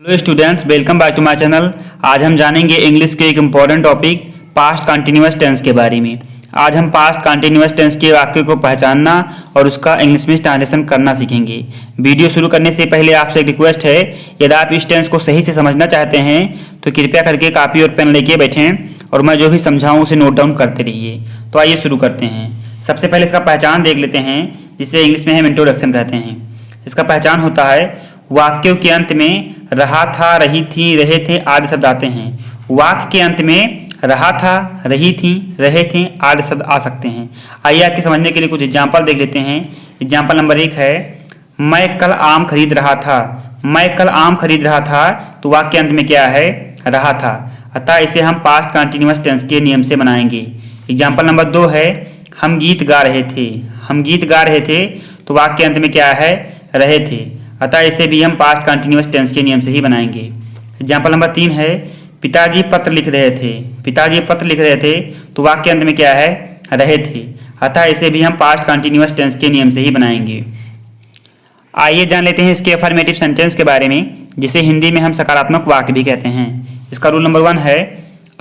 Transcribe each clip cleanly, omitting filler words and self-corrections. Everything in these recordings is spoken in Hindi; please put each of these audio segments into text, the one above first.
Hello students, welcome back to my channel. आज हम जानेंगे इंग्लिश के एक important topic past continuous tense के बारे में। आज हम पास्ट कंटिन्यूअस टेंस के वाक्य को पहचानना और उसका इंग्लिश में ट्रांसलेशन करना सीखेंगे। वीडियो शुरू करने से पहले आपसे एक रिक्वेस्ट है, यदि आप इस टेंस को सही से समझना चाहते हैं तो कृपया करके कापी और पेन लेके बैठें और मैं जो भी समझाऊँ उसे नोट डाउन करते रहिए। तो आइए शुरू करते हैं। सबसे पहले इसका पहचान देख लेते हैं, जिसे इंग्लिश में हम इंट्रोडक्शन कहते हैं। इसका पहचान होता है वाक्यों के अंत में रहा था, रही थी, रहे थे आदि शब्द आते हैं। वाक्य के अंत में रहा था, रही थी, रहे थे आदि शब्द आ सकते हैं। आइए आपके समझने के लिए कुछ एग्जाम्पल देख लेते हैं। एग्जाम्पल नंबर 1 है, मैं कल आम खरीद रहा था। मैं कल आम खरीद रहा था, तो वाक्य के अंत में क्या है? रहा था। अतः इसे हम पास्ट कंटिन्यूअस टेंस के नियम से बनाएंगे। एग्जाम्पल नंबर 2 है, हम गीत गा रहे थे। हम गीत गा रहे थे, तो वाक्य के अंत में क्या है? रहे थे। अतः इसे भी हम पास्ट कंटिन्यूअस टेंस के नियम से ही बनाएंगे। एग्जाम्पल नंबर 3 है, पिताजी पत्र लिख रहे थे। पिताजी पत्र लिख रहे थे, तो वाक्य के अंत में क्या है? रहे थे। अतः इसे भी हम पास्ट कंटिन्यूअस टेंस के नियम से ही बनाएंगे। आइए जान लेते हैं इसके अफर्मेटिव सेंटेंस के बारे में, जिसे हिंदी में हम सकारात्मक वाक्य भी कहते हैं। इसका रूल नंबर 1 है,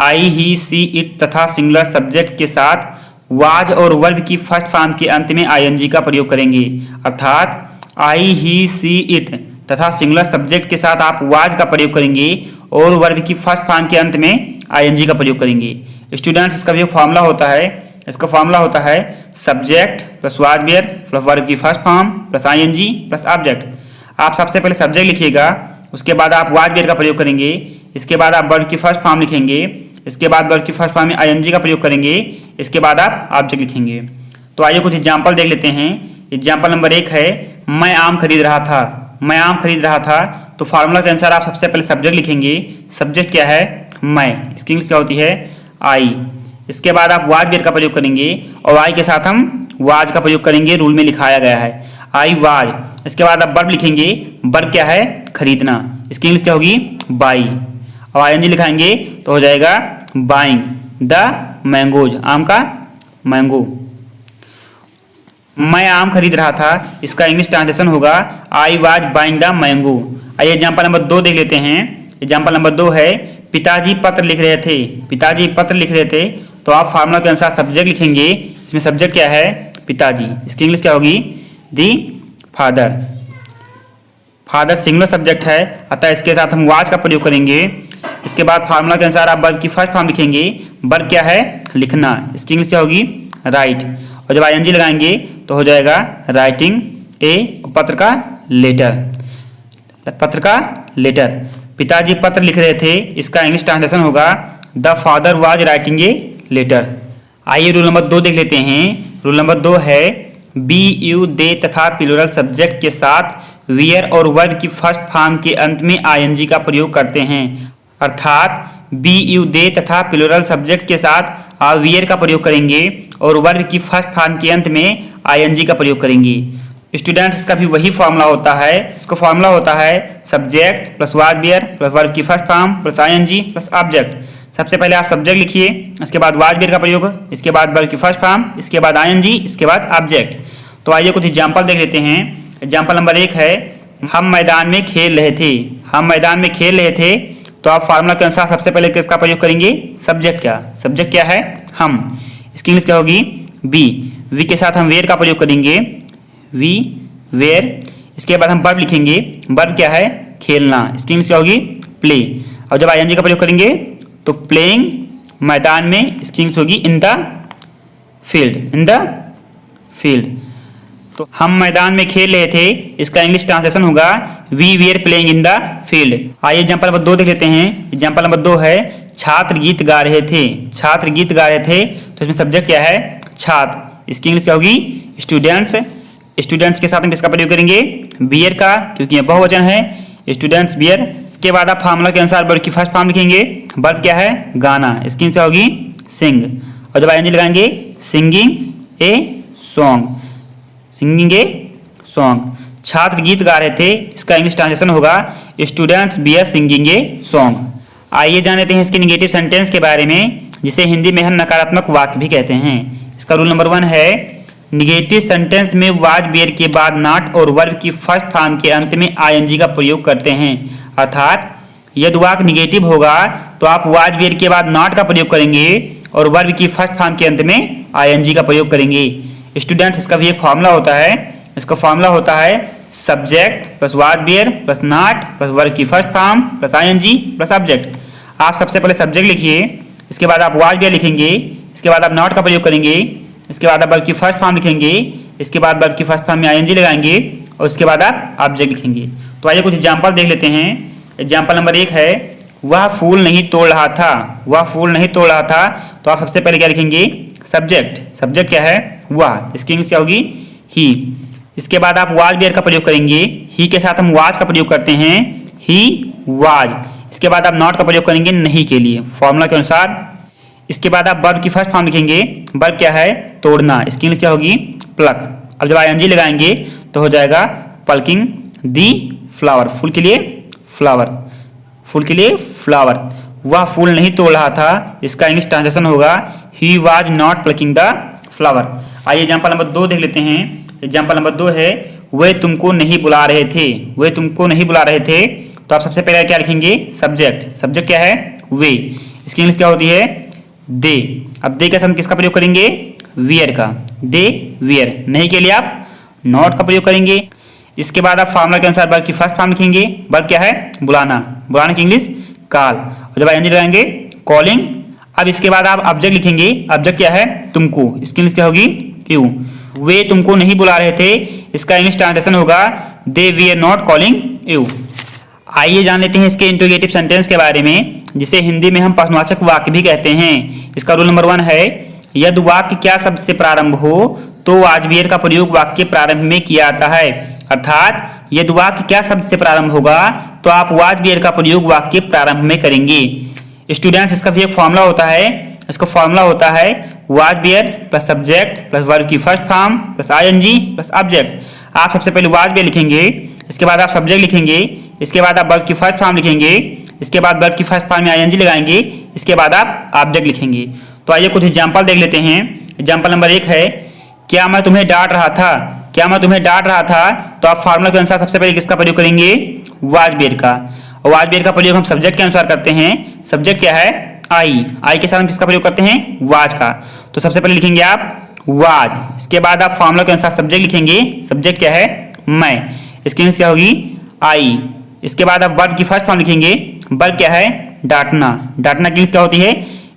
आई, ही, सी, इट तथा सिंगुलर सब्जेक्ट के साथ वाज और वर्ब की फर्स्ट फॉर्म के अंत में आईएनजी का प्रयोग करेंगे। अर्थात आई, ही, सी, इट तथा सिंगुलर सब्जेक्ट के साथ आप वाज का प्रयोग करेंगे और वर्ब की फर्स्ट फॉर्म के अंत में आईएनजी का प्रयोग करेंगे। स्टूडेंट्स, इसका भी एक फॉर्मूला होता है। इसका फॉर्मूला होता है subject plus was were plus verb की first form plus ING plus object. आप सबसे पहले सब्जेक्ट लिखिएगा, उसके बाद आप वाज वेयर का प्रयोग करेंगे, इसके बाद आप वर्ब की फर्स्ट फॉर्म लिखेंगे, इसके बाद वर्ब की फर्स्ट फॉर्म में आईएनजी का प्रयोग करेंगे, इसके बाद आप ऑब्जेक्ट लिखेंगे। तो आइए कुछ एग्जाम्पल देख लेते हैं। एग्जाम्पल नंबर 1 है, मैं आम खरीद रहा था। मैं आम खरीद रहा था, तो फार्मूला के अनुसार आप सबसे पहले सब्जेक्ट लिखेंगे। सब्जेक्ट क्या है? मैं। इसकी इंग्लिश क्या होती है? आई। इसके बाद आप वाज वेयर का प्रयोग करेंगे और आई के साथ हम वाज का प्रयोग करेंगे, रूल में लिखाया गया है आई वाज। इसके बाद आप वर्ब लिखेंगे। वर्ब क्या है? खरीदना। इसकी इंग्लिश क्या होगी? बाई। और आईएनजी लिखाएंगे तो हो जाएगा बाइंग द मैंगोज। आम का मैंगो। मैं आम खरीद रहा था, इसका इंग्लिश ट्रांसलेशन होगा I was buying the mango. आइए एग्जाम्पल नंबर 2 देख लेते हैं। एग्जाम्पल नंबर 2 है, पिताजी पत्र लिख रहे थे। पिताजी पत्र लिख रहे थे, तो आप फार्मूला के अनुसार सब्जेक्ट लिखेंगे। इसमें सब्जेक्ट क्या है? पिताजी। इसकी इंग्लिश क्या होगी? The father. Father singular subject है, अतः इसके साथ हम वाज का प्रयोग करेंगे। इसके बाद फार्मूला के अनुसार आप वर्ब की फर्स्ट फॉर्म लिखेंगे। वर्ब क्या है? लिखना। इसकी इंग्लिश क्या होगी? राइट। और जब आईएनजी लगाएंगे तो हो जाएगा राइटिंग ए, पत्र का लेटर। पत्र का लेटर। पिताजी पत्र लिख रहे थे, इसका इंग्लिश ट्रांसलेशन होगा the father was writing a letter. आइए रूल नंबर 2 देख लेते हैं। रूल नंबर 2 है, बी, यू, दे तथा प्लूरल सब्जेक्ट के साथ वियर और वर्ब की फर्स्ट फॉर्म के अंत में आईएनजी का प्रयोग करते हैं। अर्थात बी, यू, दे तथा प्लूरल सब्जेक्ट के साथ आप वियर का प्रयोग करेंगे और वर्ब की फर्स्ट फॉर्म के अंत में आईएनजी का प्रयोग करेंगे। स्टूडेंट्स, इसका भी वही फॉर्मूला होता है। इसका फॉर्मूला होता है subject plus was were plus verb की first form plus ING plus object. सबसे पहले आप सब्जेक्ट लिखिए, इसके बाद वाज वेयर का प्रयोग, इसके बाद वर्ब की फर्स्ट फॉर्म, इसके बाद आईएनजी, इसके बाद ऑब्जेक्ट। तो आइए कुछ एग्जाम्पल देख लेते हैं। एग्जाम्पल नंबर 1 है, हम मैदान में खेल रहे थे। हम मैदान में खेल रहे थे, तो आप फार्मूला के अनुसार सबसे पहले किसका प्रयोग करेंगे? सब्जेक्ट का। सब्जेक्ट क्या है? हम। इसकी इंग्लिश क्या होगी? बी। वी के साथ हम वेयर का प्रयोग करेंगे, वी वेयर। इसके बाद हम वर्ब लिखेंगे। वर्ब क्या है? खेलना। इसकी इंग्लिश क्या होगी? प्ले। और जब आईएनजी का प्रयोग करेंगे तो प्लेइंग मैदान में। इसकी इंग्लिश होगी in the field. In the field. तो हम मैदान में खेल रहे थे, इसका इंग्लिश ट्रांसलेशन होगा we were playing in the field. आइए एग्जाम्पल नंबर 2 देख लेते हैं। एग्जाम्पल नंबर 2 है, छात्र गीत गा रहे थे। छात्र गीत गा रहे थे, तो इसमें सब्जेक्ट क्या है? छात्र। इसकी इंग्लिश क्या होगी? स्टूडेंट्स। स्टूडेंट्स के साथ हम किसका प्रयोग करेंगे? बियर का, क्योंकि ये बहुवचन है। Students were. इसके बाद आप फार्मूला के अनुसार वर्ब की फर्स्ट फॉर्म लिखेंगे। वर्ब क्या है? गाना। इसकी इंग्लिश क्या होगी? सिंग। और जब आईएनजी लगाएंगे, singing a song. Singing a song. छात्र गीत गा रहे थे, इसका इंग्लिश ट्रांसलेशन होगा students were singing a song. आइए जान लेते हैं इसके निगेटिव सेंटेंस के बारे में, जिसे हिंदी में हम नकारात्मक वाक्य भी कहते हैं। इसका रूल नंबर 1 है, निगेटिव सेंटेंस में वाज वेयर के बाद नॉट और वर्ब की फर्स्ट फॉर्म के अंत में आईएनजी का प्रयोग करते हैं। अर्थात यदि वाक्य निगेटिव होगा तो आप वाज वेयर के बाद नॉट का प्रयोग करेंगे और वर्ब की फर्स्ट फॉर्म के अंत में आईएनजी का प्रयोग करेंगे। स्टूडेंट्स, इसका भी एक फॉर्मूला होता है। इसका फॉर्मूला होता है subject plus was were plus not plus verb की first form plus ING plus object. आप सबसे पहले सब्जेक्ट लिखिए, इसके बाद आप वाज वेयर लिखेंगे, इसके बाद आप नॉट का प्रयोग करेंगे, इसके बाद आप वर्ब की फर्स्ट फॉर्म लिखेंगे, इसके बाद वर्ब की फर्स्ट फॉर्म में आईएनजी लगाएंगे और उसके बाद आप ऑब्जेक्ट लिखेंगे। तो आइए कुछ एग्जाम्पल देख लेते हैं। एग्जाम्पल नंबर 1 है, वह फूल नहीं तोड़ रहा था। वह फूल नहीं तोड़ रहा था, तो आप सबसे पहले क्या लिखेंगे? सब्जेक्ट। सब्जेक्ट क्या है? वह। इसकी इंग्लिश क्या होगी? ही। इसके बाद आप वाज वेयर का प्रयोग करेंगे। ही के साथ हम वाज का प्रयोग करते हैं, ही वाज। इसके बाद आप नॉट का प्रयोग करेंगे नहीं के लिए, फॉर्मूला के अनुसार। इसके बाद आप वर्ब की फर्स्ट फॉर्म लिखेंगे। वर्ब क्या है? तोड़ना। इसकी इंग्लिश क्या होगी? प्लक। अब जब आईएनजी लगाएंगे तो हो जाएगा पल्किंग दी फ्लावर। फूल के लिए फ्लावर, फूल के लिए फ्लावर। वह फूल नहीं तोड़ रहा था, इसका इंग्लिश ट्रांसलेशन होगा he was not plucking the flower. आइए एग्जाम्पल नंबर 2 देख लेते हैं। एग्जाम्पल नंबर 2 है, वे तुमको नहीं बुला रहे थे। वे तुमको नहीं बुला रहे थे, तो आप सबसे पहले क्या लिखेंगे? सब्जेक्ट। सब्जेक्ट क्या है? वे। इसकी इंग्लिश क्या होती है? दे। अब दे का हम किसका प्रयोग करेंगे? वियर का। They wear. नहीं के लिए आप नॉट का प्रयोग करेंगे। इसके बाद आप फॉर्मूला के अनुसार वर्ब की फर्स्ट फॉर्म लिखेंगे। वर्ब क्या है? बुलाना। बुलाने की इंग्लिश कॉल। और जब आईएनजी लगाएंगे कॉलिंग। अब इसके बाद आप ऑब्जेक्ट लिखेंगे। ऑब्जेक्ट क्या है? तुमको। इसकी इंग्लिश क्या होगी? यू। वे तुमको नहीं बुला रहे थे, इसका इंग्लिश ट्रांसलेशन होगा दे वीर नॉट कॉलिंग यू। आइए जान लेते हैं इसके इंट्रोगेटिव सेंटेंस के बारे में, जिसे हिंदी में हम प्रश्नवाचक वाक्य भी कहते हैं। इसका रूल नंबर 1 है, यदि वाक्य क्या शब्द से प्रारंभ हो तो वाज वेयर का प्रयोग वाक्य प्रारंभ में किया जाता है। अर्थात यदि वाक्य क्या शब्द से प्रारंभ होगा तो आप वाज वेयर का प्रयोग वाक्य प्रारंभ में करेंगे। स्टूडेंट्स, इसका भी एक फॉर्मूला होता है। इसका फॉर्मूला होता है was were plus subject plus verb की first form plus ING plus object. आप सबसे पहले वाज वेयर लिखेंगे, इसके बाद आप सब्जेक्ट लिखेंगे, इसके बाद आप वर्ब की फर्स्ट फॉर्म लिखेंगे, इसके बाद वर्ब की फर्स्ट फॉर्म में आईएनजी लगाएंगे, इसके बाद आप ऑब्जेक्ट लिखेंगे। तो आइए कुछ एग्जांपल देख लेते हैं। एग्जांपल नंबर 1 है, क्या मैं तुम्हें डांट रहा था। क्या मैं तुम्हें डांट रहा था, तो आप फार्मूला के अनुसार सबसे पहले किसका प्रयोग करेंगे? वाज वेयर का। और वाज वेयर का प्रयोग हम सब्जेक्ट के अनुसार करते हैं। सब्जेक्ट क्या है? आई। आई के साथ हम किसका प्रयोग करते हैं? वाज का। तो सबसे पहले लिखेंगे आप वाज। इसके बाद आप फार्मूला के अनुसार सब्जेक्ट लिखेंगे। सब्जेक्ट क्या है? मैं। इसकी इंग्लिश क्या होगी? आई। इसके बाद आप वर्ब की फर्स्ट फॉर्म लिखेंगे। वर्ब क्या है? डांटना। डांटना की इंग्लिश क्या होती है?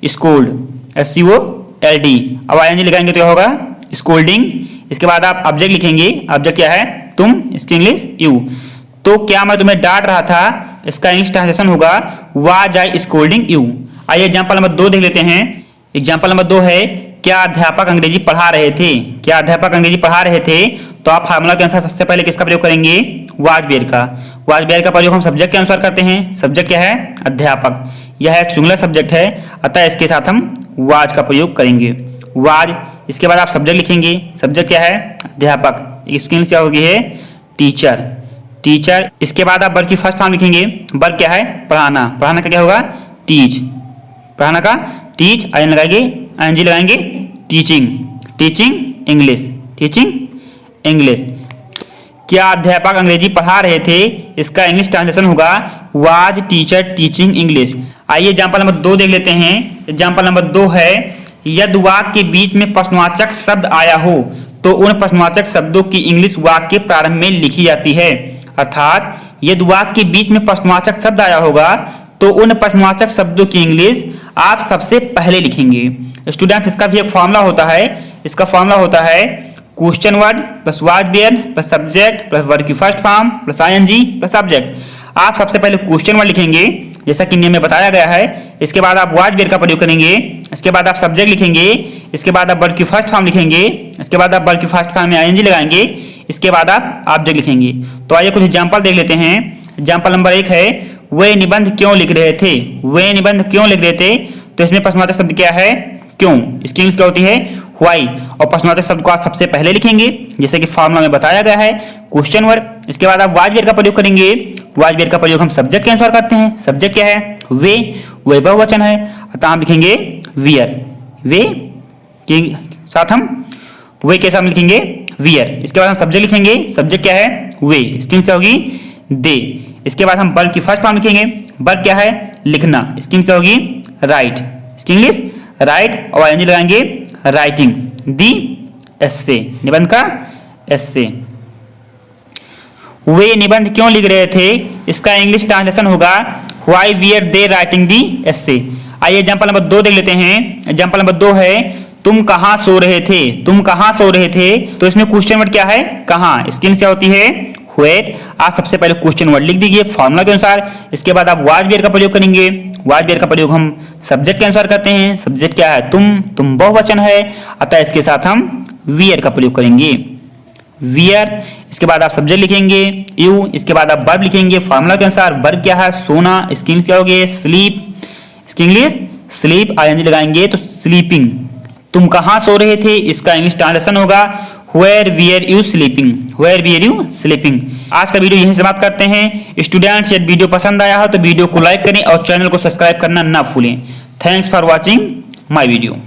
स्कोल्ड। SCOLD। अब आईएनजी लगाएंगे तो क्या होगा? स्कोल्डिंग। इसके बाद आप ऑब्जेक्ट लिखेंगे। ऑब्जेक्ट क्या है? तुम। इसकी इंग्लिश यू। तो क्या मैं तुम्हें डांट रहा था, इसका इंग्लिश ट्रांसलेशन होगा वाज आई स्कोल्डिंग यू। आइए एग्जांपल नंबर 2 देख लेते हैं। एग्जांपल नंबर 2 है, क्या अध्यापक अंग्रेजी पढ़ा रहे थे। क्या अध्यापक अंग्रेजी पढ़ा रहे थे, तो आप फार्मूला के अनुसार सबसे पहले किसका प्रयोग करेंगे? वाज वेयर का। वाज वेयर का प्रयोग हम सब्जेक्ट के अनुसार करते हैं। सब्जेक्ट क्या है? अध्यापक। यह एक सिंगुलर सब्जेक्ट है, अतः इसके साथ हम वाज का प्रयोग करेंगे। वाज। इसके बाद आप सब्जेक्ट लिखेंगे। सब्जेक्ट क्या है? अध्यापक। इसकी इंग्लिश क्या होगी? है टीचर। टीचर। इसके बाद आप वर्ब की फर्स्ट फॉर्म लिखेंगे। वर्ब क्या है? पढ़ाना। पढ़ाना का क्या होगा? टीच। पढ़ाना का टीच। आई लगाएंगे, आईएनजी लगाएंगे, teaching. Teaching English. Teaching English. क्या अध्यापक अंग्रेजी पढ़ा रहे थे, इसका इंग्लिश ट्रांसलेशन होगा वाज टीचर टीचिंग इंग्लिश। आइए एग्जांपल नंबर 2 देख लेते हैं। एग्जांपल नंबर 2 है, यदि वाक्य के बीच में प्रश्नवाचक शब्द आया हो तो उन प्रश्नवाचक शब्दों की इंग्लिश वाक्य प्रारंभ में लिखी जाती है। अर्थात यदि वाक्य के बीच में प्रश्नवाचक शब्द आया होगा तो उन प्रश्नवाचक शब्दों की इंग्लिश आप सबसे पहले लिखेंगे। स्टूडेंट्स, इसका भी एक फॉर्मूला होता है। इसका फॉर्मूला होता है question word plus was were plus subject plus verb की first form plus ING plus object. आप सबसे पहले क्वेश्चन वर्ड लिखेंगे, जैसा कि नियम में बताया गया है। इसके बाद आप वाज वेयर का प्रयोग करेंगे। इसके बाद आप सब्जेक्ट लिखेंगे। इसके बाद आप वर्ब की फर्स्ट फॉर्म लिखेंगे। इसके बाद आप वर्ब की फर्स्ट फॉर्म में आईएनजी लगाएंगे। इसके बाद आप ऑब्जेक्ट लिखेंगे। तो आइए कुछ एग्जांपल देख लेते हैं। एग्जांपल नंबर 1 है, वे निबंध क्यों लिख रहे थे। वे निबंध क्यों लिख रहे थे, तो इसमें प्रश्नवाचक शब्द क्या है? क्यों। इसकी इंग्लिश क्या होती है? व्हाई। और प्रश्नवाचक शब्द को आप सबसे पहले लिखेंगे, जैसे कि फॉर्मूला में बताया गया है, क्वेश्चन वर्ड। इसके बाद आप वाज वेयर का प्रयोग करेंगे। वाज वेयर का प्रयोग हम सब्जेक्ट के अनुसार करते हैं। सब्जेक्ट क्या है? वे। वे बहुवचन है, अतः हम लिखेंगे वियर। वे के साथ हम वे के साथ लिखेंगे वियर। इसके बाद हम सब्जेक्ट लिखेंगे। सब्जेक्ट क्या है? वे। इसकी इंग्लिश क्या होगी? दे। इसके बाद हम वर्ब की फर्स्ट फॉर्म लिखेंगे। वर्ब क्या है? लिखना। इसकी इंग्लिश होगी राइट। इसकी इंग्लिश राइट और आईएनजी लगाएंगे राइटिंग दी एस्से, निबंध का एस्से। वे निबंध क्यों लिख रहे थे? इसका इंग्लिश ट्रांसलेशन होगा why were they writing the essay. आइए एग्जांपल नंबर 2 देख लेते हैं। एग्जांपल नंबर 2 है तुम कहां सो रहे थे। तुम कहां सो रहे थे, तो इसमें क्वेश्चन वर्ड क्या है? कहां। इसकी इंग्लिश क्या होती है? वेयर। आप सबसे पहले क्वेश्चन वर्ड लिख दीजिए फॉर्मूला के अनुसार। इसके बाद आप वाज वेयर का प्रयोग करेंगे। वाज वेयर का प्रयोग हम सब्जेक्ट के अनुसार करते हैं। सब्जेक्ट क्या है? तुम बहुवचन है, अतः इसके साथ हम वियर का प्रयोग करेंगे, वियर। इसके बाद आप सब्जेक्ट लिखेंगे यू। इसके बाद आप वर्ब लिखेंगे फॉर्मूला के अनुसार। वर्ब क्या है? सोना। इसकी इंग्लिश क्या होगी? स्लीप। इसकी इंग्लिश स्लीप, आईएनजी लगाएंगे तो स्लीपिंग। तुम कहां सो रहे थे, इसका इंग्लिश ट्रांसलेशन होगा where were you sleeping, where were you sleeping. आज का वीडियो यहीं समाप्त करते हैं। स्टूडेंट्स, यदि वीडियो पसंद आया हो तो वीडियो को लाइक करें और चैनल को सब्सक्राइब करना ना भूलें। Thanks for watching my video.